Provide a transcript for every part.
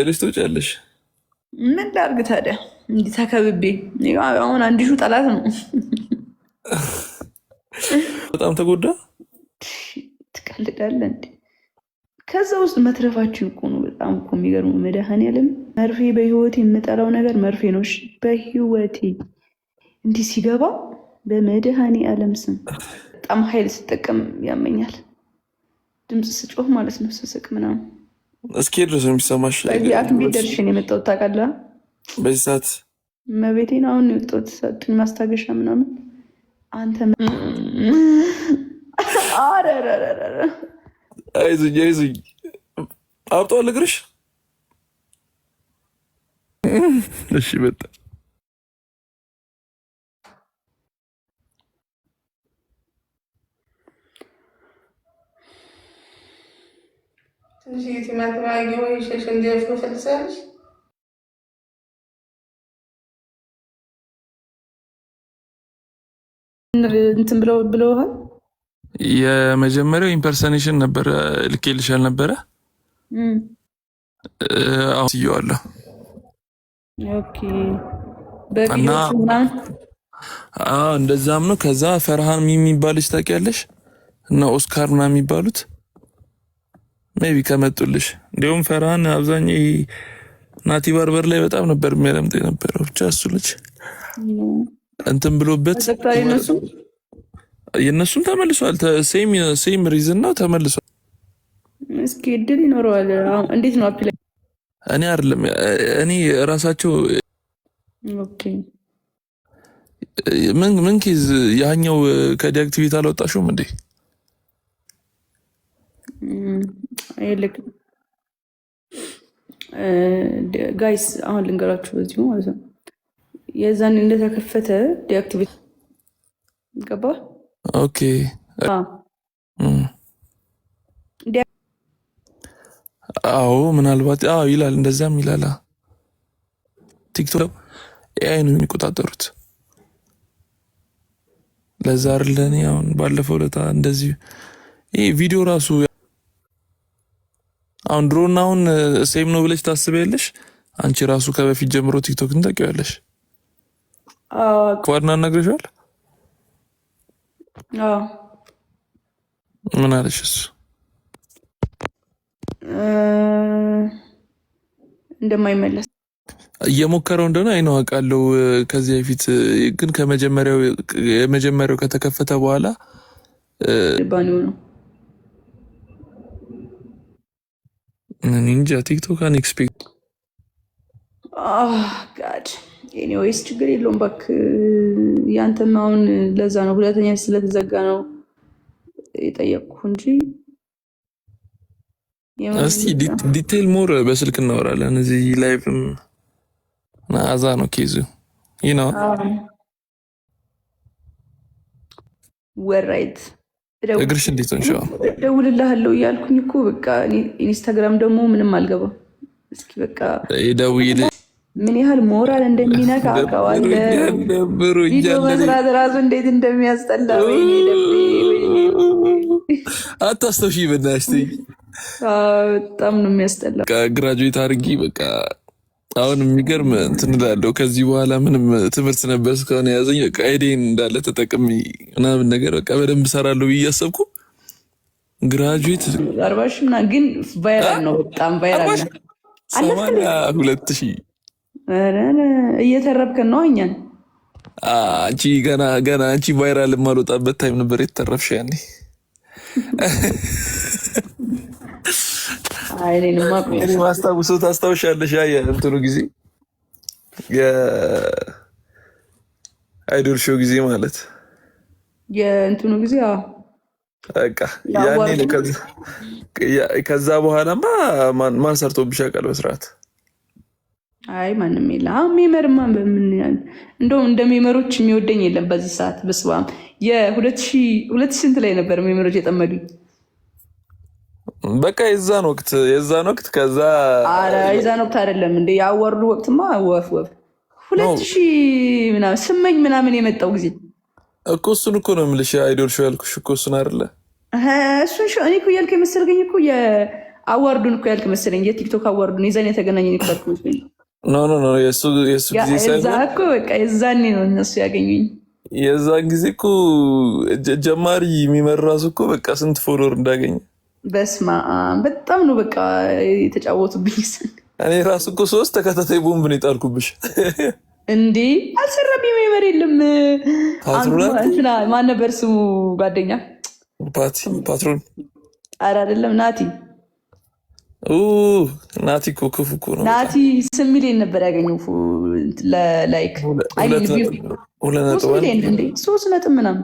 ልጅ ትውጫለሽ። ምን ላድርግ ታዲያ? እንዲህ ተከብቤ አሁን አንዲሹ ጠላት ነው። በጣም ተጎዳ። ትቀልዳለህ እንዴ? ከዛ ውስጥ መትረፋችን እኮ ነው በጣም እኮ የሚገርመው። መድኃኒዓለም መርፌ በህይወቴ የምጠላው ነገር መርፌ ነው። በህይወቴ እንዲህ ሲገባ በመድኃኒዓለም ስም በጣም ኃይል ስጠቀም ያመኛል። ድምፅ ስጮህ ማለት ነው፣ ስስቅ ምናምን እስኪ ድረስ ነው የሚሰማሽ። ሐኪም ቤት ደርሼ ነው የመጣሁት ታውቃለህ። በዚህ ሰዓት መቤቴን አሁን የወጣሁት ሰጡኝ ማስታገሻ ምናምን። አንተ አይዞኝ አይዞኝ፣ አብጧል እግርሽ። እሺ በጣም እንትን ብለውሃል። የመጀመሪያው ኢምፐርሰኔሽን ነበረ ልኬልሻል ነበረ። አሁን ስየዋለሁ እና እንደዛም ነው። ከዛ ፈርሃን የሚባልሽ ታውቂያለሽ? እና ኦስካር ምናምን የሚባሉት ሜቢ ከመጡልሽ። እንዲሁም ፈርሃን አብዛኛው ናቲ ባርበር ላይ በጣም ነበር የሚያለምጥ የነበረው። ብቻ እሱ ልጅ እንትን ብሎበት የእነሱም ተመልሷል። ሴም ሪዝን ነው ተመልሷል። እስኪ እድል ይኖረዋል። እንዴት ነው አፕላይ? እኔ አይደለም እኔ ራሳቸው ምን ኬዝ ያኛው ከዲአክቲቪቲ አልወጣሽውም እንዴ? ይልክ ጋይስ አሁን ልንገራችሁ በዚሁ ማለት ነው። የዛን እንደተከፈተ ዲአክቲቪቲ ገባ። ኦኬ አዎ ምናልባት ይላል፣ እንደዛም ይላል። ቲክቶክ ኤአይ ነው የሚቆጣጠሩት። ለዛ አይደል እኔ አሁን ባለፈው ለታ እንደዚህ ይሄ ቪዲዮ ራሱ አሁን ድሮና አሁን ሴም ነው ብለሽ ታስቢያለሽ? አንቺ ራሱ ከበፊት ጀምሮ ቲክቶክን ታውቂዋለሽ? ኳድና ነግረሻል? ምን አለሽ እሱ? እንደማይመለስ እየሞከረው እንደሆነ አይነው አውቃለሁ። ከዚህ በፊት ግን የመጀመሪያው ከተከፈተ በኋላ ባኒው ነው እንጃ። ቲክቶክ አንኤክስፔክት ጋድ ኤኒዌይስ ችግር የለውም እባክህ። ያንተም አሁን ለዛ ነው ሁለተኛ ስለተዘጋ ነው የጠየቅኩህ እንጂ እስቲ ዲቴል ሞር በስልክ እናወራለን። እዚህ ላይቭም አዛ ነው ኬዙ ነው ወራይት እግርሽ እንዴት ነው? ደውልልሃለሁ እያልኩኝ እኮ በቃ ኢንስታግራም ደግሞ ምንም አልገባም። እስኪ በቃ ደውይልኝ ምን ያህል ሞራል እንደሚነካ አውቀዋለሁ። ቪዲዮ መስራት ራሱ እንዴት እንደሚያስጠላ። ወይኔ ደቤ አታስተውሺ በናትሽ። በጣም ነው የሚያስጠላ። ግራጁዌት አድርጊ በቃ አሁን የሚገርም እንትን እላለሁ። ከዚህ በኋላ ምንም ትምህርት ነበር እስካሁን የያዘኝ። በቃ አይዲን እንዳለ ተጠቅሚ ምናምን ነገር በቃ በደንብ እሰራለሁ ብዬ እያሰብኩ ግራጁዌት 40 ሺህ ምናምን ግን ቫይራል ነው፣ በጣም ቫይራል ነው። 82,000 እየተረብከን ነው እኛን። አንቺ ገና አንቺ ቫይራል የማልወጣበት ታይም ነበር የተረፍሽ ያኔ። ማስታውሰው ታስታውሻለሽ? የእንትኑ ጊዜ የአይዶል ሾው ጊዜ ማለት የእንትኑ ጊዜ በቃ ያኔ ነው። ከዛ በኋላማ ማን ሰርቶብሽ ያውቃል በስርዓት? አይ ማንም የለ። ሜመርማ በምን እንደውም እንደ ሜመሮች የሚወደኝ የለም በዚህ ሰዓት። በስባም የ2000 ስንት ላይ ነበር ሜመሮች የጠመዱኝ? በቃ የዛን ወቅት ከዛ የዛን ወቅት አይደለም እንደ ያወርዱ ወቅትማ ወፍ 2000 ምናምን ስመኝ ምናምን የመጣው ጊዜ እኮ እሱን እኮ ነው የምልሽ። አይዶል ሾው ያልኩሽ እኮ እሱን አይደለ? እሱን ሾው እኔ እኮ እያልክ የመሰልከኝ እኮ አዋርዱን እኮ ያልክ መሰለኝ። የቲክቶክ አዋርዱን የዛን የተገናኘን እኮ ያልክ መሰለኝ። ኖ የሱ ጊዜ እዛ እኮ በቃ የዛኔ ነው እነሱ ያገኙኝ። የዛን ጊዜ እኮ ጀማሪ የሚመራሱ እኮ በቃ ስንት ፎሎወር እንዳገኘ በስማ በጣም ነው በቃ የተጫወቱብኝ። እኔ ራሱ እኮ 3 ተከታታይ ቦምብ ነው የጣልኩብሽ። እንዴ አልሰራብኝ ሜመር የለም። ማን ነበር ስሙ ጓደኛ? ፓትሮን ኧረ አይደለም ናቲ። ናቲ እኮ ክፉ እኮ ነው። ናቲ 8 ሚሊዮን ነበር ያገኘው ላይክ 3 ነጥብ ምናምን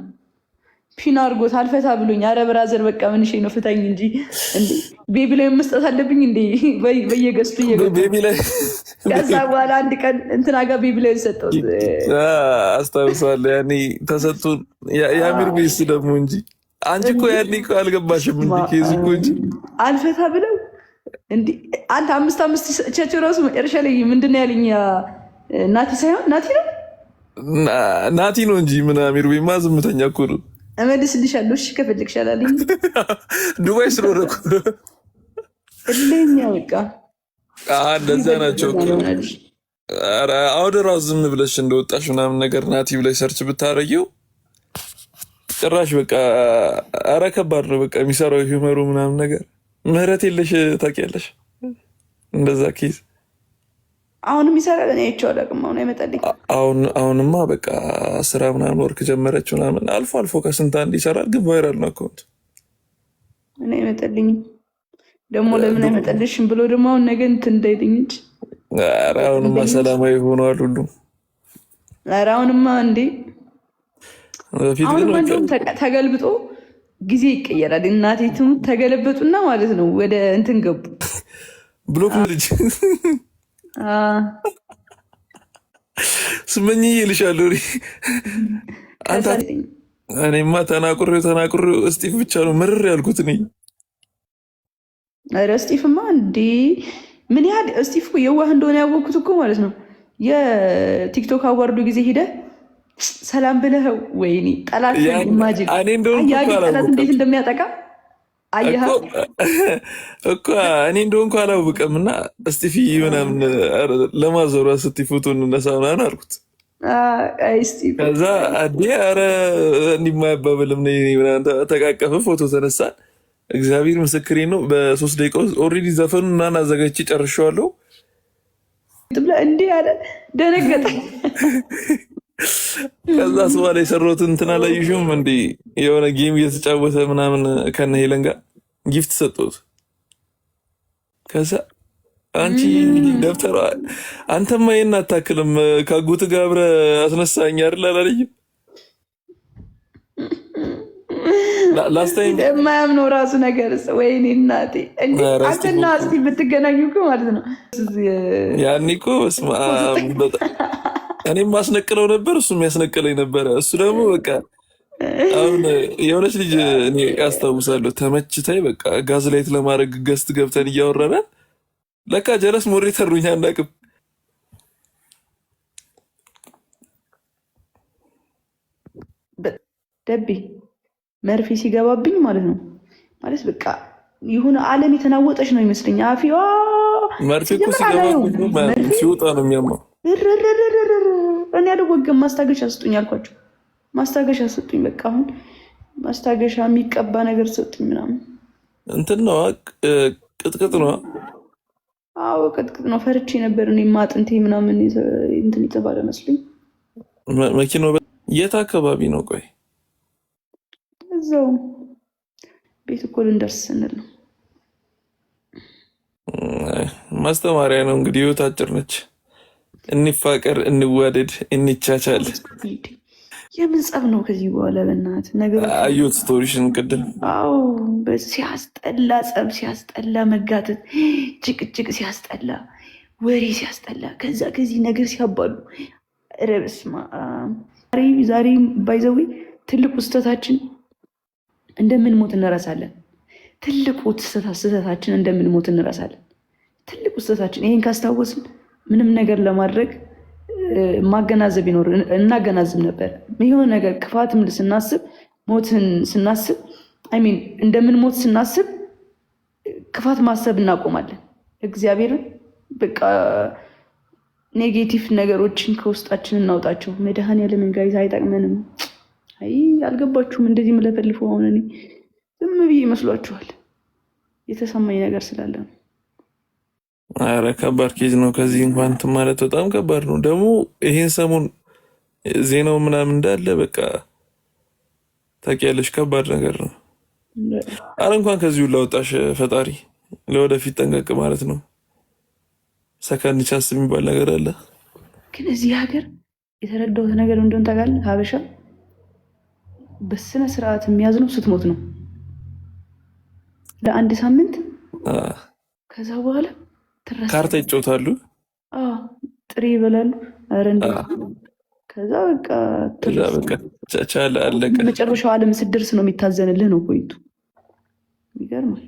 ፒን አድርጎት አልፈታ ብሎኝ። አረ ብራዘር በቃ ምን ነው ፍታኝ እንጂ ቤቢ ላይ መስጠት አለብኝ እንዴ በየገስቱ ቤቢ ላይ። ከዛ በኋላ አንድ ቀን እንትና ጋር ቤቢ ላይ ሰጠው አስታውሳለሁ። ያኔ ተሰጡን የአሚር ቤስ ደግሞ እንጂ አንቺ እኮ ያኔ እኮ አልገባሽም እንጂ ኬዝ እኮ እንጂ አልፈታ ብለው እንዲ አንተ 5 ቸቸው ራሱ መጨረሻ ላይ ምንድን ነው ያለኝ? ናቲ ሳይሆን ናቲ ነው እንጂ ምን አሚር ቤማ ዝምተኛ እኮ ነው። እመልስልሻለሁ እሺ ከፈለግሽ አላለኝ። ዱባይ ስለሆነ እኮ እልኛ በቃ እንደዛ ናቸው። አሁን ራሱ ዝም ብለሽ እንደወጣሽ ምናምን ነገር ናቲ ብለሽ ሰርች ብታረጊው ጭራሽ በቃ ኧረ ከባድ ነው በቃ የሚሰራው ሂውመሩ ምናምን ነገር ምህረት የለሽ ታውቂያለሽ። እንደዛ ኬዝ አሁንም ይሰራል። እኔ አይቼው አላውቅም። አሁን አይመጣልኝ። አሁንማ በቃ ስራ ምናምን ወርክ ጀመረች ምናምን አልፎ አልፎ ከስንት አንድ ይሰራል። ግን ቫይራል ነው አካውንት። እኔ አይመጣልኝም ደግሞ ለምን አይመጣልሽም ብሎ ደግሞ አሁን ነገ እንትን እንዳይልኝ እንጂ ኧረ አሁንማ ሰላማዊ ሆነዋል ሁሉም። ኧረ አሁንማ እንዴ አሁንማ እንደውም ተገልብጦ ጊዜ ይቀየራል። እናቴ ትሙት ተገለበጡና ማለት ነው ወደ እንትን ገቡ ብሎክ ልጅ ስመኝ ይልሻለሁ። እኔማ ተናቁሬው እስጢፍ ብቻ ነው ምርር ያልኩት እኔ። ኧረ እስጢፍማ እንዴ ምን ያህል እስጢፍ እኮ የዋህ እንደሆነ ያወቅኩት እኮ ማለት ነው የቲክቶክ አዋርዱ ጊዜ ሄደ ሰላም ብለኸው ወይኔ ጠላት ማጅግ ጠላት እንዴት እንደሚያጠቃ አየህ እኮ እኔ እንደሆንኩ አላውቅም። እና እስጢፊ ምናምን ለማዞሯ ስትይ ፎቶ እንነሳ ምናምን አልኩት። ከዛ ኧረ እንዲማያባብልም ተቃቀፈ ፎቶ ተነሳን። እግዚአብሔር ምስክሬ ነው በ3 ደቂቃ ውስጥ ኦልሬዲ ዘፈኑ ምናምን አዘጋጅቼ ጨርሼዋለሁ። እንዲህ ያለ ደነገጠ። ከዛ ስዋ ላይ የሰራሁት እንትና ላይ ይሹም እንዲ የሆነ ጌም እየተጫወተ ምናምን ከነ ሄለን ጋር ጊፍት ሰጠሁት። ከዛ አንቺ ደብተሯ አንተማ ይሄን አታክልም ከአጎት ጋር አብረህ አስነሳኝ አይደል አላለኝም? ላስታይም የማያምነው ራሱ ነገር ወይኔ እናቴ አንተና እስኪ ብትገናኙ እኮ ማለት ነው ያኔ እኮ በስመ አብ እኔም ማስነቅለው ነበር እሱም ያስነቅለኝ ነበረ። እሱ ደግሞ በቃ አሁን የሆነች ልጅ እኔ አስታውሳለሁ ተመችታይ በቃ ጋዝ ላይት ለማድረግ ገስት ገብተን እያወራናል ለካ ጀለስ ሞሬ ተሩኛ አናውቅም። ደቢ መርፌ ሲገባብኝ ማለት ነው ማለት በቃ ይሁን ዓለም የተናወጠች ነው ይመስለኝ። አፊዋ መርፌ እኮ ሲገባብኝ ሲወጣ ነው የሚያማው። እኔ አልወገም ማስታገሻ ስጡኝ አልኳቸው። ማስታገሻ ስጡኝ በቃ አሁን ማስታገሻ የሚቀባ ነገር ስጡኝ ምናምን። እንትን ነው ቅጥቅጥ ነው። አዎ ቅጥቅጥ ነው። ፈርቼ ነበር እኔ ማጥንቴ ምናምን እንትን የተባለ መስሎኝ። መኪናው የት አካባቢ ነው? ቆይ እዛው ቤት እኮ ልንደርስ ስንል ነው። ማስተማሪያ ነው እንግዲህ። ህይወት አጭር ነች። እንፋቀር፣ እንዋደድ፣ እንቻቻል። የምን ጸብ ነው ከዚህ በኋላ? በእናትህ ነገሮች አየሁት ስቶሪሽን ቅድም። አዎ ሲያስጠላ፣ ጸብ ሲያስጠላ፣ መጋተት፣ ጭቅጭቅ ሲያስጠላ፣ ወሬ ሲያስጠላ፣ ከዛ ከዚህ ነገር ሲያባሉ ኧረ በስመ አብ። ዛሬ ባይዘዌ ትልቁ ስህተታችን እንደምንሞት እንረሳለን። ትልቁ ስህተታችን እንደምንሞት እንረሳለን። ትልቁ ስህተታችን ይሄን ካስታወስን ምንም ነገር ለማድረግ ማገናዘብ ይኖር እናገናዝብ ነበር። የሆነ ነገር ክፋትም ስናስብ ሞትን ስናስብ እንደምንሞት ስናስብ ክፋት ማሰብ እናቆማለን። እግዚአብሔርን በቃ ኔጌቲቭ ነገሮችን ከውስጣችን እናውጣቸው። መድኃኔዓለም ጋይዝ አይጠቅመንም። አይ አልገባችሁም? እንደዚህ የምለፈልፈው አሁን እኔ ዝም ብዬ ይመስሏችኋል? የተሰማኝ ነገር ስላለ ነው። አረ ከባድ ኬዝ ነው። ከዚህ እንኳን እንትን ማለት በጣም ከባድ ነው። ደግሞ ይሄን ሰሞን ዜናው ምናምን እንዳለ በቃ ታውቂያለሽ፣ ከባድ ነገር ነው። አረ እንኳን ከዚሁ ላወጣሽ ፈጣሪ። ለወደፊት ጠንቀቅ ማለት ነው። ሰከንድ ቻንስ የሚባል ነገር አለ። ግን እዚህ ሀገር የተረዳሁት ነገር እንደሆነ ታውቃለህ፣ ሀበሻ በስነ ስርዓት የሚያዝነው ስትሞት ነው። ለአንድ ሳምንት ከዛ በኋላ ካርታ ይጫወታሉ፣ ጥሬ ይበላሉ። ኧረ ከዛ በቃ ቻለ አለቀ። መጨረሻው ዓለም ስትደርስ ነው የሚታዘንልህ ነው ፖይንቱ። ይገርማል።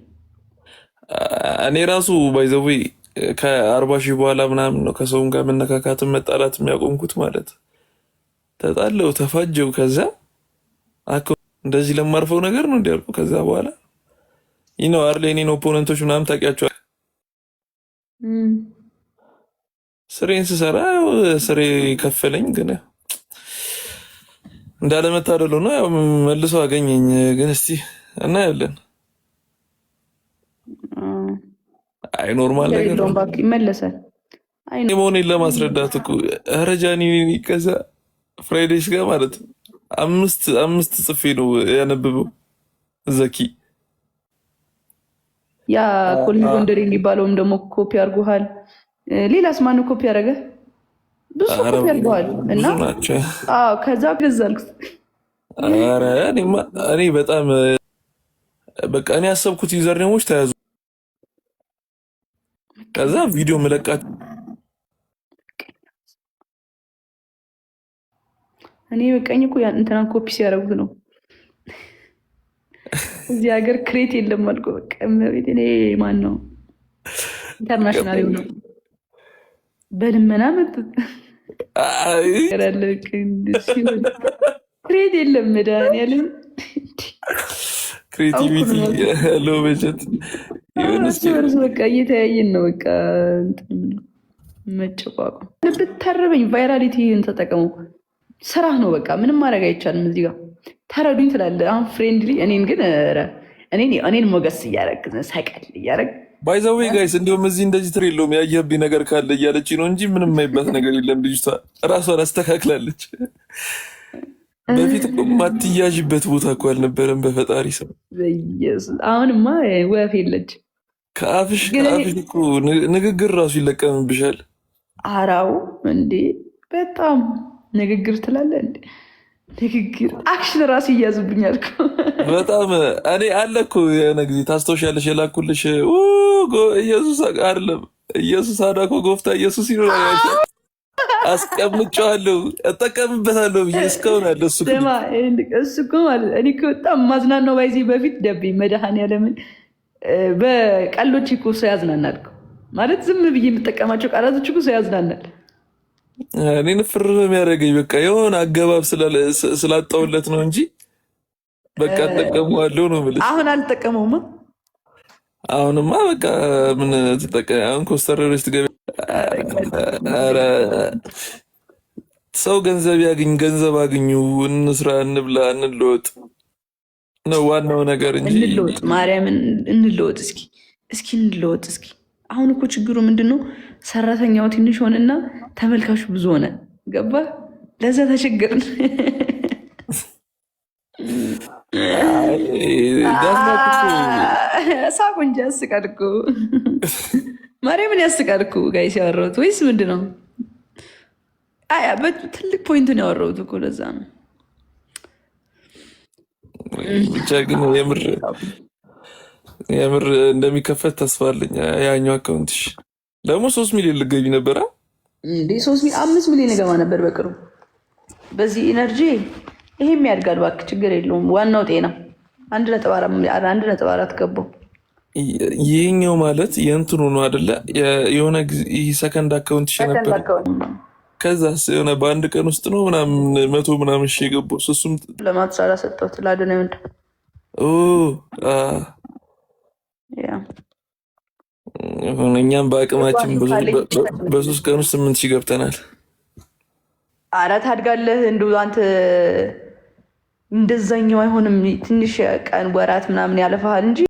እኔ ራሱ ባይዘዌ ከ40 ሺህ በኋላ ምናምን ነው ከሰውም ጋር መነካካትን መጣላት የሚያቆምኩት። ማለት ተጣለው ተፋጀው ከዛ እንደዚህ ለማርፈው ነገር ነው እንዲያልኩ ከዛ በኋላ ይነው አርሌ እኔን ኦፖነንቶች ምናምን ታውቂያቸዋል። ስሬን ስሰራ ስሬ ከፈለኝ፣ ግን እንዳለመታደሉ ነው ያው መልሶ አገኘኝ። ግን እስቲ እናያለን። አይ ኖርማል ነገር ነው ይመለሳል። መሆኔን ለማስረዳት እኮ ረጃኒ ከዛ ፍራይዴስ ጋር ማለት አምስት ጽፌ ነው ያነበበው ዘኪ። ያ ኮልኒ ጎንደር የሚባለውም ደግሞ ኮፒ አድርጎሃል። ሌላስ ማነው ኮፒ ያደረገ? ብዙ ኮፒ አድርጎሃል። እና ከዛ ገዛልኩት። ኧረ እኔ በጣም በቃ እኔ ያሰብኩት ዩዘርኔሞች ተያዙ። ከዛ ቪዲዮ መለቃት እኔ በቃኝ እኮ እንትናን ኮፒ ሲያደርጉት ነው። እዚህ ሀገር ክሬት የለም አልኩ። በቃ ቤት እኔ ማን ነው ኢንተርናሽናል ነው በልመና መጡት ክሬት የለም። መድኃኒዓለም ክሬቲቪቲ ሎ በጀት እርስ በቃ እየተያየን ነው። በቃ መጨቋቋም ብታረበኝ ቫይራሊቲን ተጠቀሙ። ስራህ ነው በቃ ምንም ማድረግ አይቻልም። እዚህ ጋር ተረዱኝ ትላለህ። አሁን ፍሬንድሊ እኔን ሞገስ እያደረግ ሰቀል እያደረግ ባይዘዌ ጋይስ፣ እንዲሁም እዚህ እንደዚህ ትር የለውም ያየህብኝ ነገር ካለ እያለች ነው እንጂ ምንም የማይባት ነገር የለም። ልጅቷ እራሷን አስተካክላለች። በፊት እኮ ማትያዥበት ቦታ እኮ አልነበረም። በፈጣሪ ሰው አሁንማ ወፍ የለች። ከአፍሽ እኮ ንግግር ራሱ ይለቀምብሻል። አራው እንዴ በጣም ንግግር ትላለህ እንዴ? ንግግር አክሽን ራሱ ይያዝብኛል እኮ በጣም እኔ አለ እኮ የሆነ ጊዜ ታስታውሻለሽ? የላኩልሽ ኢየሱስ አይደለም ኢየሱስ አዳኮ ጎፍታ ኢየሱስ ይኖራል አስቀምጫዋለሁ እጠቀምበታለሁ ብዬ እስካሁን አለ። እሱ እኮ ማለት እኔ በጣም ማዝናናው ባይዜ በፊት ደቤ መድኃኔዓለምን በቀሎች እኮ ሰው ያዝናናል ማለት ዝም ብዬ የምጠቀማቸው ቃላቶች እኮ ሰው ያዝናናል። እኔን ፍር የሚያደርገኝ በቃ የሆነ አገባብ ስላጣውለት ነው እንጂ በቃ እጠቀመዋለሁ ነው የምልሽ። አሁን አልጠቀመውማ። አሁንማ በቃ ምን ትጠቀሚ? አሁን ኮስተረሮች ትገቢ። ኧረ ሰው ገንዘብ ያግኝ፣ ገንዘብ አግኙ፣ እንስራ፣ እንብላ፣ እንለወጥ ነው ዋናው ነገር እንጂ እንለወጥ። ማርያምን እንለወጥ። እስኪ እንለወጥ። እስኪ አሁን እኮ ችግሩ ምንድን ነው? ሰራተኛው ትንሽ ሆነና ተመልካቹ ብዙ ሆነ። ገባ? ለዛ ተቸገርን። ሳቁ እንጂ ያስቃል እኮ ማርያምን ያስቃል እኮ ጋይስ ያወራሁት ወይስ ምንድን ነው? ትልቅ ፖይንቱን ያወራሁት እኮ ለዛ ነው። ብቻ ግን የምር እንደሚከፈት ተስፋ አለኝ። ያኛው አካውንትሽ ደግሞ 3 ሚሊዮን ልገቢ ነበረ እንዴ? 5 ሚሊዮን ገባ ነበር በቅርቡ። በዚህ ኢነርጂ ይሄም ያድጋል። እባክህ ችግር የለውም። ዋናው ጤና 1.4 ገባው። ይሄኛው ማለት የእንትኑ ነው አይደለ? የሆነ ሰከንድ አካውንትሽ ነበር። ከዛስ የሆነ በአንድ ቀን ውስጥ ነው ምናምን 100 ምናምን ሺህ የገባው። እሱም ለማትሳላ ሰጠሁት ላደነ እኛም በአቅማችን በ3 ቀን ውስጥ 8,000 ገብተናል። አረ ታድጋለህ። እንደው አንተ እንደዛኛው አይሆንም። ትንሽ ቀን ወራት ምናምን ያለፈሃል እንጂ